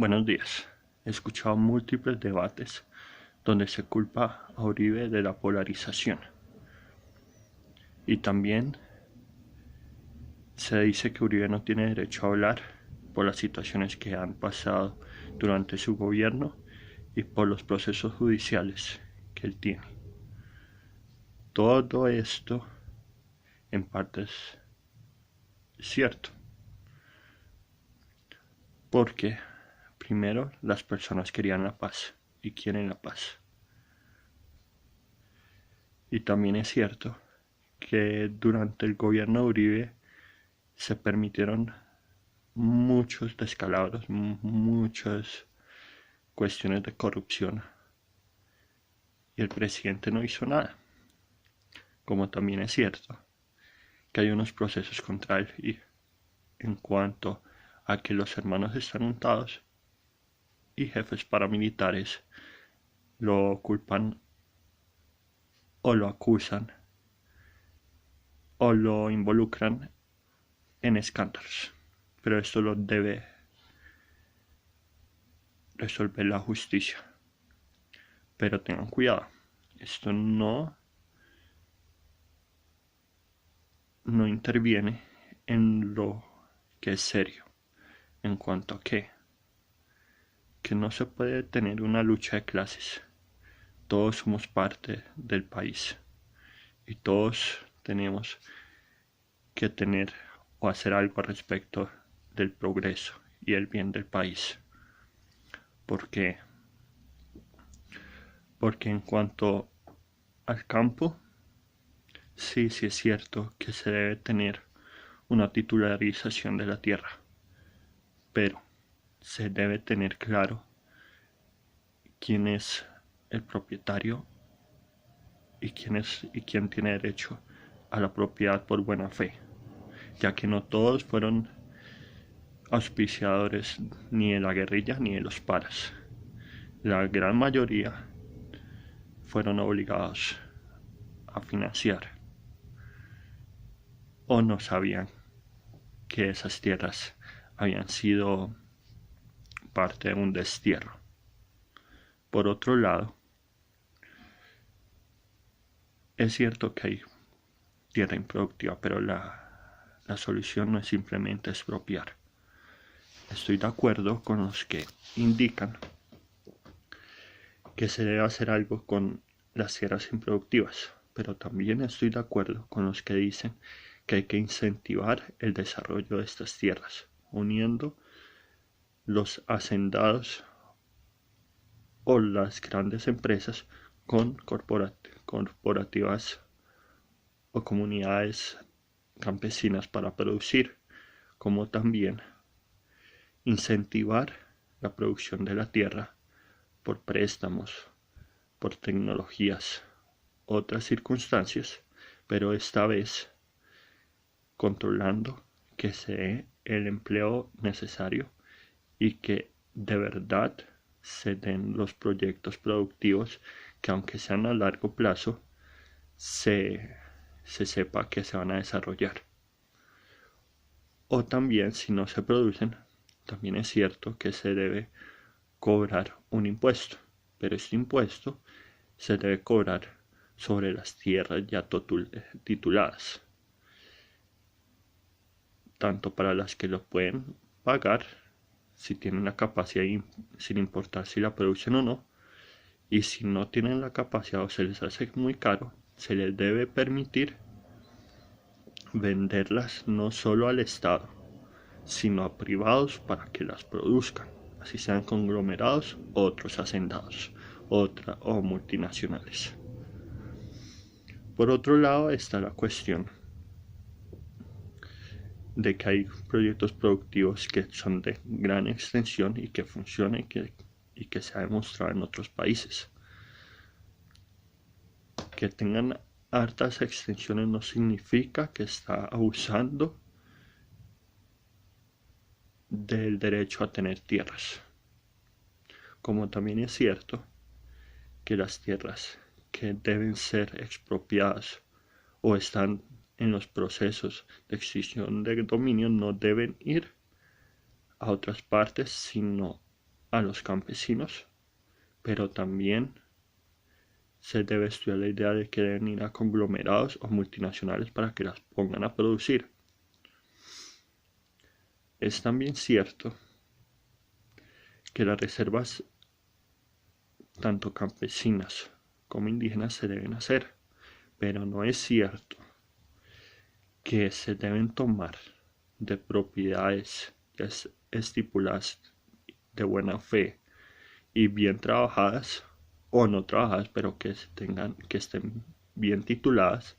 Buenos días. He escuchado múltiples debates donde se culpa a Uribe de la polarización. Y también se dice que Uribe no tiene derecho a hablar por las situaciones que han pasado durante su gobierno y por los procesos judiciales que él tiene. Todo esto en parte es cierto, porque primero las personas querían la paz y quieren la paz. Y también es cierto que durante el gobierno de Uribe se permitieron muchos descalabros, muchas cuestiones de corrupción y el presidente no hizo nada. Como también es cierto que hay unos procesos contra él y en cuanto a que los hermanos están untados y jefes paramilitares lo culpan o lo acusan o lo involucran en escándalos. Pero esto lo debe resolver la justicia. Pero tengan cuidado, esto no interviene en lo que es serio, en cuanto a que no se puede tener una lucha de clases. Todos somos parte del país y todos tenemos que tener o hacer algo al respecto del progreso y el bien del país. ¿Por qué? Porque en cuanto al campo, sí es cierto que se debe tener una titularización de la tierra, pero se debe tener claro quién es el propietario y quién tiene derecho a la propiedad por buena fe, ya que no todos fueron auspiciadores ni de la guerrilla ni de los paras. La gran mayoría fueron obligados a financiar o no sabían que esas tierras habían sido parte de un destierro. Por otro lado, es cierto que hay tierra improductiva, pero la solución no es simplemente expropiar. Estoy de acuerdo con los que indican que se debe hacer algo con las tierras improductivas, pero también estoy de acuerdo con los que dicen que hay que incentivar el desarrollo de estas tierras, uniendo los hacendados o las grandes empresas con corporativas o comunidades campesinas para producir, como también incentivar la producción de la tierra por préstamos, por tecnologías, otras circunstancias, pero esta vez controlando que se dé el empleo necesario y que de verdad se den los proyectos productivos que, aunque sean a largo plazo, se sepa que se van a desarrollar. O también, si no se producen, también es cierto que se debe cobrar un impuesto, pero este impuesto se debe cobrar sobre las tierras ya tituladas, tanto para las que lo pueden pagar, si tienen la capacidad, sin importar si la producen o no, y si no tienen la capacidad o se les hace muy caro, se les debe permitir venderlas no solo al Estado, sino a privados para que las produzcan, así sean conglomerados o otros hacendados o multinacionales. Por otro lado está la cuestión de que hay proyectos productivos que son de gran extensión y que funcionan y que se ha demostrado en otros países. Que tengan hartas extensiones no significa que está abusando del derecho a tener tierras. Como también es cierto que las tierras que deben ser expropiadas o están en los procesos de extinción de dominio no deben ir a otras partes, sino a los campesinos, pero también se debe estudiar la idea de que deben ir a conglomerados o multinacionales para que las pongan a producir. Es también cierto que las reservas, tanto campesinas como indígenas, se deben hacer, pero no es cierto que se deben tomar de propiedades ya estipuladas de buena fe y bien trabajadas o no trabajadas, pero que estén bien tituladas.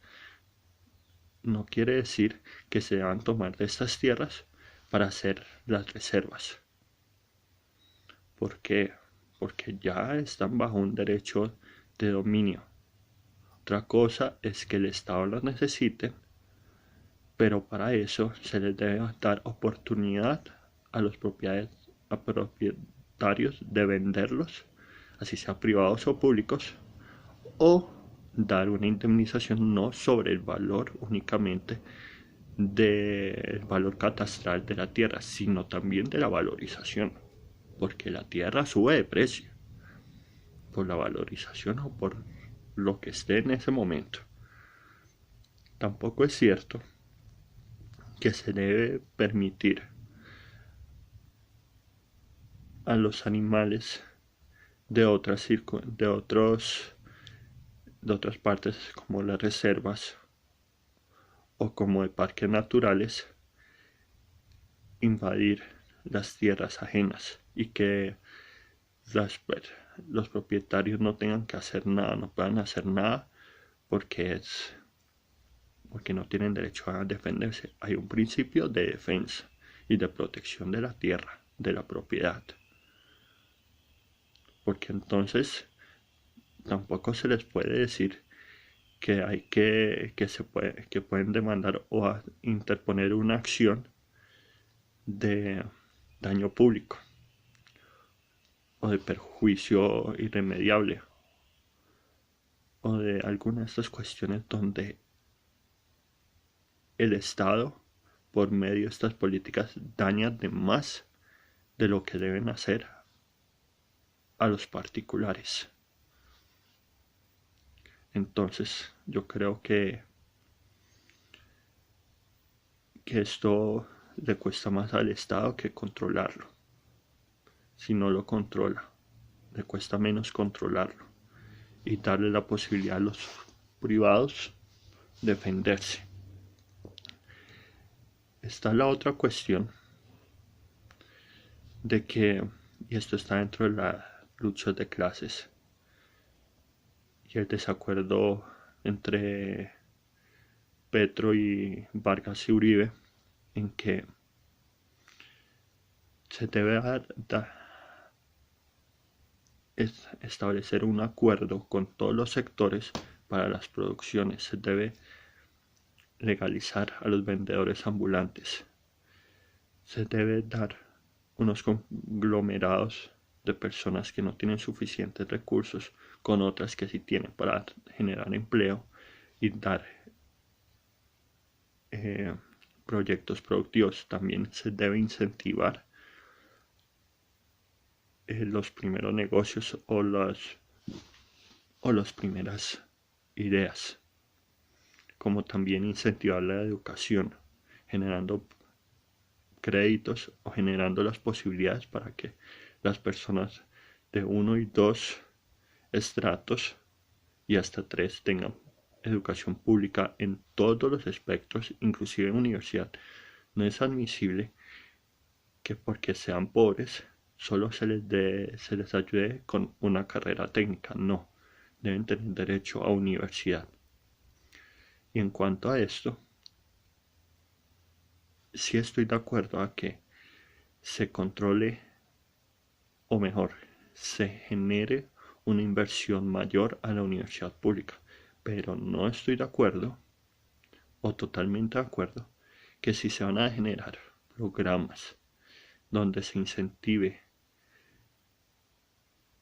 No quiere decir que se deban tomar de estas tierras para hacer las reservas. ¿Por qué? Porque ya están bajo un derecho de dominio. Otra cosa es que el Estado las necesite, pero para eso se les debe dar oportunidad a los propietarios de venderlos, así sea privados o públicos, o dar una indemnización no sobre el valor únicamente del valor catastral de la tierra, sino también de la valorización, porque la tierra sube de precio por la valorización o por lo que esté en ese momento. Tampoco es cierto que se debe permitir a los animales de otras partes como las reservas o como de parques naturales invadir las tierras ajenas y que los propietarios no tengan que hacer nada, no puedan hacer nada porque no tienen derecho a defenderse. Hay un principio de defensa y de protección de la tierra, de la propiedad, porque entonces tampoco se les puede decir que pueden demandar o interponer una acción de daño público o de perjuicio irremediable o de alguna de estas cuestiones donde el Estado, por medio de estas políticas, daña de más de lo que deben hacer a los particulares. Entonces yo creo que esto le cuesta más al Estado que controlarlo. Si no lo controla, le cuesta menos controlarlo y darle la posibilidad a los privados de defenderse. Está la otra cuestión de que, y esto está dentro de la lucha de clases y el desacuerdo entre Petro y Vargas y Uribe, en que se debe establecer un acuerdo con todos los sectores para las producciones. Se debe legalizar a los vendedores ambulantes. Se debe dar unos conglomerados de personas que no tienen suficientes recursos con otras que sí tienen para generar empleo y dar proyectos productivos. También se debe incentivar los primeros negocios o las primeras ideas, como también incentivar la educación, generando créditos o generando las posibilidades para que las personas de 1 y 2 estratos y hasta 3 tengan educación pública en todos los espectros, inclusive en universidad. No es admisible que porque sean pobres solo se les ayude con una carrera técnica. No, deben tener derecho a universidad. Y en cuanto a esto, sí estoy de acuerdo a que se controle, o mejor, se genere una inversión mayor a la universidad pública, pero no estoy de acuerdo, o totalmente de acuerdo, que si se van a generar programas donde se incentive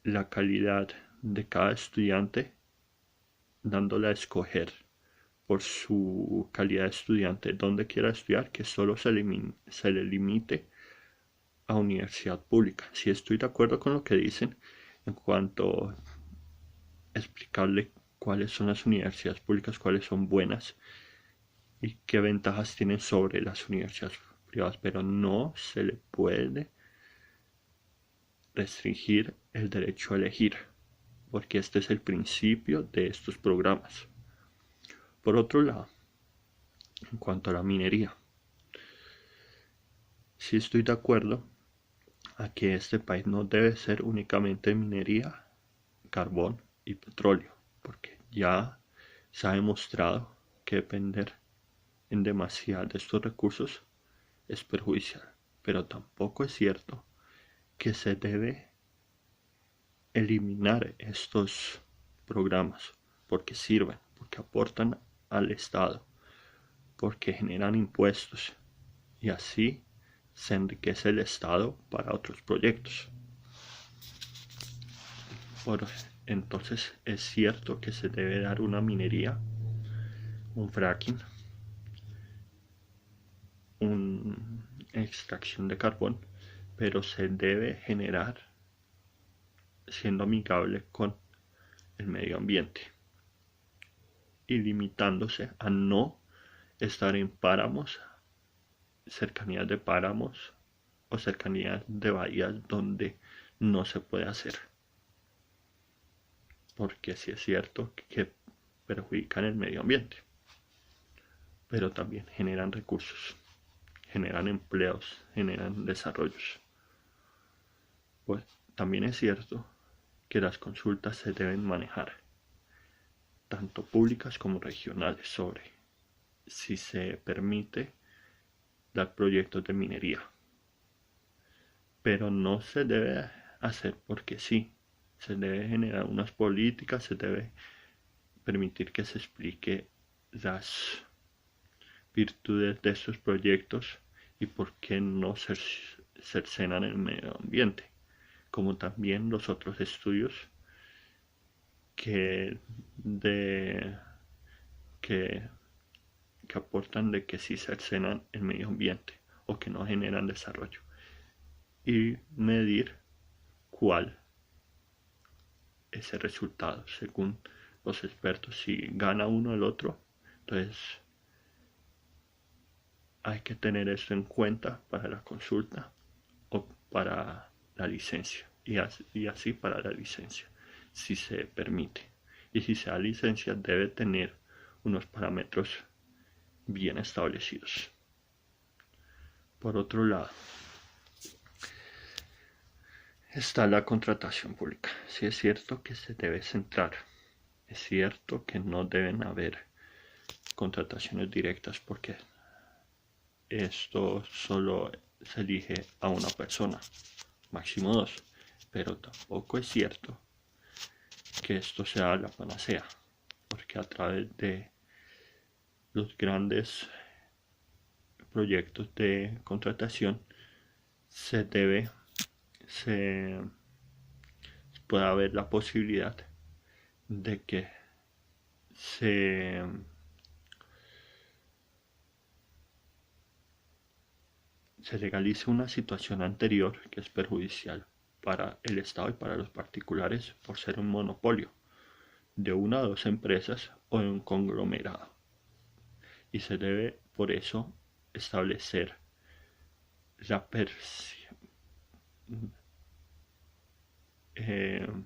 la calidad de cada estudiante, dándole a escoger por su calidad de estudiante donde quiera estudiar, que solo se le limite a universidad pública. Sí estoy de acuerdo con lo que dicen en cuanto a explicarle cuáles son las universidades públicas, cuáles son buenas y qué ventajas tienen sobre las universidades privadas, pero no se le puede restringir el derecho a elegir, porque este es el principio de estos programas. Por otro lado, en cuanto a la minería, sí estoy de acuerdo a que este país no debe ser únicamente minería, carbón y petróleo, porque ya se ha demostrado que depender en demasía de estos recursos es perjudicial, pero tampoco es cierto que se debe eliminar estos programas porque sirven, porque aportan al Estado, porque generan impuestos y así se enriquece el Estado para otros proyectos. Entonces es cierto que se debe dar una minería, un fracking, una extracción de carbón, pero se debe generar siendo amigable con el medio ambiente y limitándose a no estar en páramos, cercanías de páramos o cercanías de bahías donde no se puede hacer, porque sí es cierto que perjudican el medio ambiente, pero también generan recursos, generan empleos, generan desarrollos. Pues también es cierto que las consultas se deben manejar, tanto públicas como regionales, sobre si se permite dar proyectos de minería. Pero no se debe hacer porque sí. Se debe generar unas políticas, se debe permitir que se explique las virtudes de estos proyectos y por qué no cercenan el medio ambiente, como también los otros estudios que, de, que, que aportan de que sí cercenan el medio ambiente o que no generan desarrollo, y medir cuál es el resultado según los expertos. Si gana uno o el otro, entonces hay que tener esto en cuenta para la consulta o para la licencia, y así para la licencia, si se permite. Y si se da licencia, debe tener unos parámetros bien establecidos. Por otro lado, está la contratación pública. Sí es cierto que se debe centrar. Es cierto que no deben haber contrataciones directas porque esto solo se elige a una persona, máximo dos. Pero tampoco es cierto que esto sea la panacea, porque a través de los grandes proyectos de contratación se puede haber la posibilidad de que se legalice una situación anterior que es perjudicial para el Estado y para los particulares por ser un monopolio de una o dos empresas o de un conglomerado. Y se debe por eso establecer el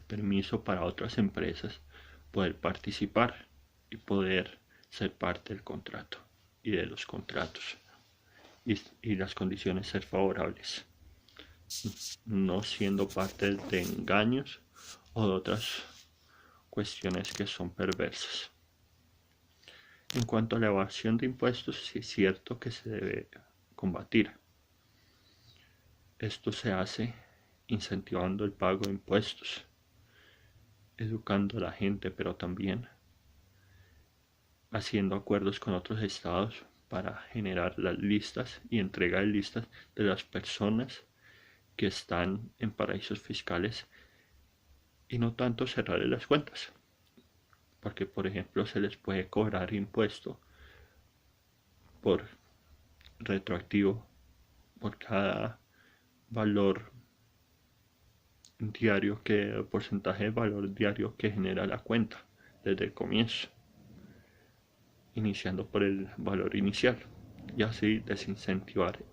permiso para otras empresas poder participar y poder ser parte del contrato y de los contratos, y las condiciones ser favorables, no siendo parte de engaños o de otras cuestiones que son perversas. En cuanto a la evasión de impuestos, sí es cierto que se debe combatir. Esto se hace incentivando el pago de impuestos, educando a la gente, pero también haciendo acuerdos con otros estados para generar las listas y entrega de listas de las personas que están en paraísos fiscales, y no tanto cerrarles las cuentas, porque por ejemplo se les puede cobrar impuesto por retroactivo por cada valor diario porcentaje de valor diario que genera la cuenta desde el comienzo, iniciando por el valor inicial y así desincentivar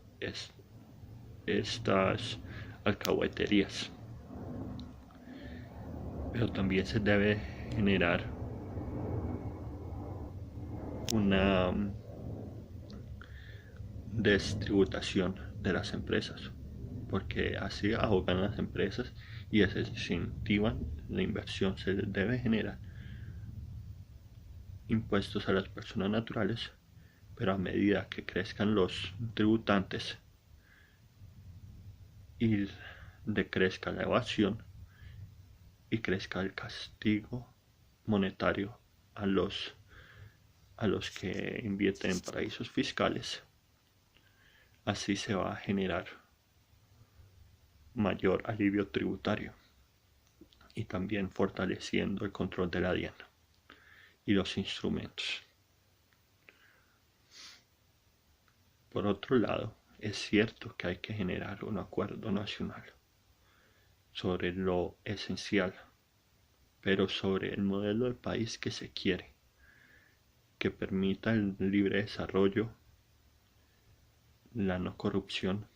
estas alcahueterías. Pero también se debe generar una destributación de las empresas, porque así ahogan las empresas y desincentivan la inversión. Se les debe generar impuestos a las personas naturales, pero a medida que crezcan los tributantes y decrezca la evasión y crezca el castigo monetario a los que invierten en paraísos fiscales, así se va a generar mayor alivio tributario y también fortaleciendo el control de la DIAN y los instrumentos. Por otro lado, es cierto que hay que generar un acuerdo nacional sobre lo esencial, pero sobre el modelo de país que se quiere, que permita el libre desarrollo, la no corrupción,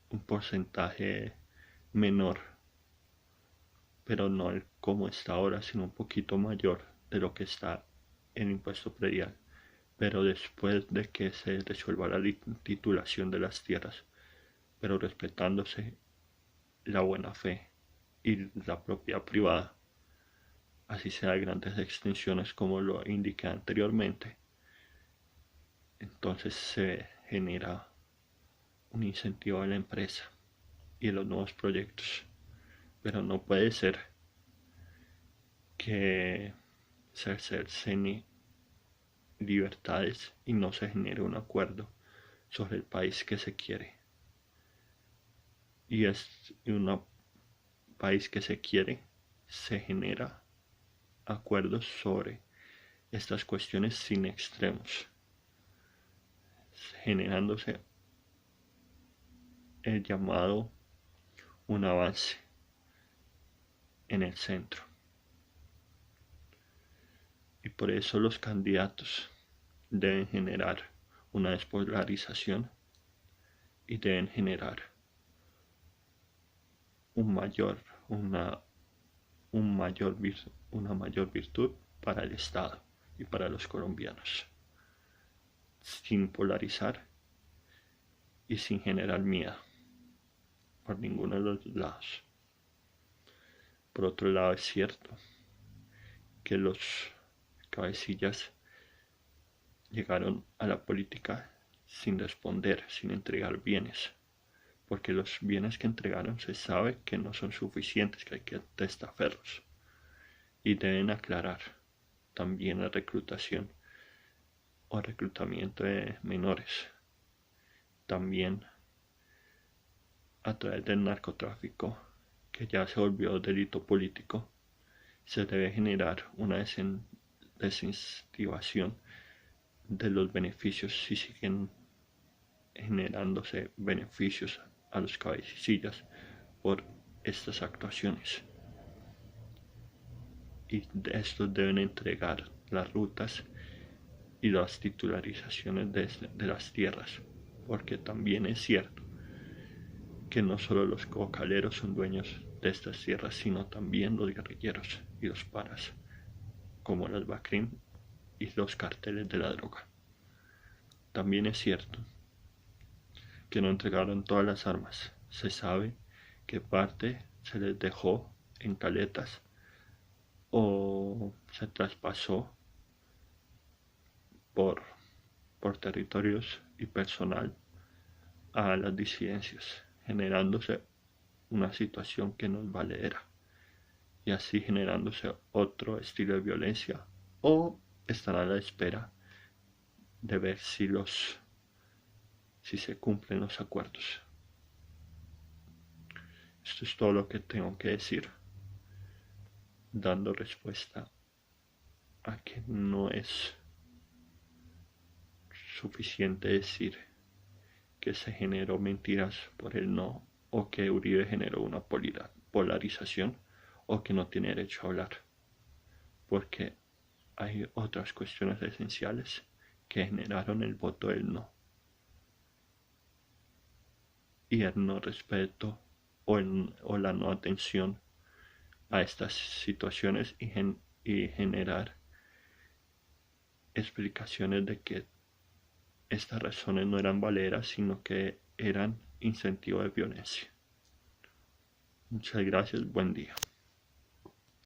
un porcentaje menor, pero no el como está ahora, sino un poquito mayor de lo que está el impuesto predial, pero después de que se resuelva la titulación de las tierras, pero respetándose la buena fe y la propiedad privada, así sea de grandes extensiones como lo indiqué anteriormente. Entonces se genera un incentivo a la empresa y a los nuevos proyectos, pero no puede ser que se cercene libertades y no se genere un acuerdo sobre el país que se quiere. Y es un país que se quiere, se genera acuerdos sobre estas cuestiones sin extremos, generándose el llamado un avance en el centro. Y por eso los candidatos deben generar una despolarización y deben generar una mayor virtud para el Estado y para los colombianos, sin polarizar y sin generar miedo por ninguno de los lados. Por otro lado, es cierto que los cabecillas llegaron a la política sin responder, sin entregar bienes, porque los bienes que entregaron se sabe que no son suficientes, que hay que testaferros, y deben aclarar también la reclutación o reclutamiento de menores, también a través del narcotráfico, que ya se volvió delito político. Se debe generar una desincentivación de los beneficios si siguen generándose beneficios a los cabecillas por estas actuaciones, y estos deben entregar las rutas y las titularizaciones de las tierras, porque también es cierto que no solo los cocaleros son dueños de estas tierras, sino también los guerrilleros y los paras, como las BACRIM y los carteles de la droga. También es cierto que no entregaron todas las armas. Se sabe que parte se les dejó en caletas o se traspasó por territorios y personal a las disidencias, generándose una situación que no es valedera y así generándose otro estilo de violencia, o estar a la espera de ver si se cumplen los acuerdos. Esto es todo lo que tengo que decir, dando respuesta a que no es suficiente decir que se generó mentiras por el no, o que Uribe generó una polarización, o que no tiene derecho a hablar, porque hay otras cuestiones esenciales que generaron el voto del no, y el no respeto o la no atención a estas situaciones y generar explicaciones de que estas razones no eran valeras, sino que eran incentivo de violencia. Muchas gracias, buen día.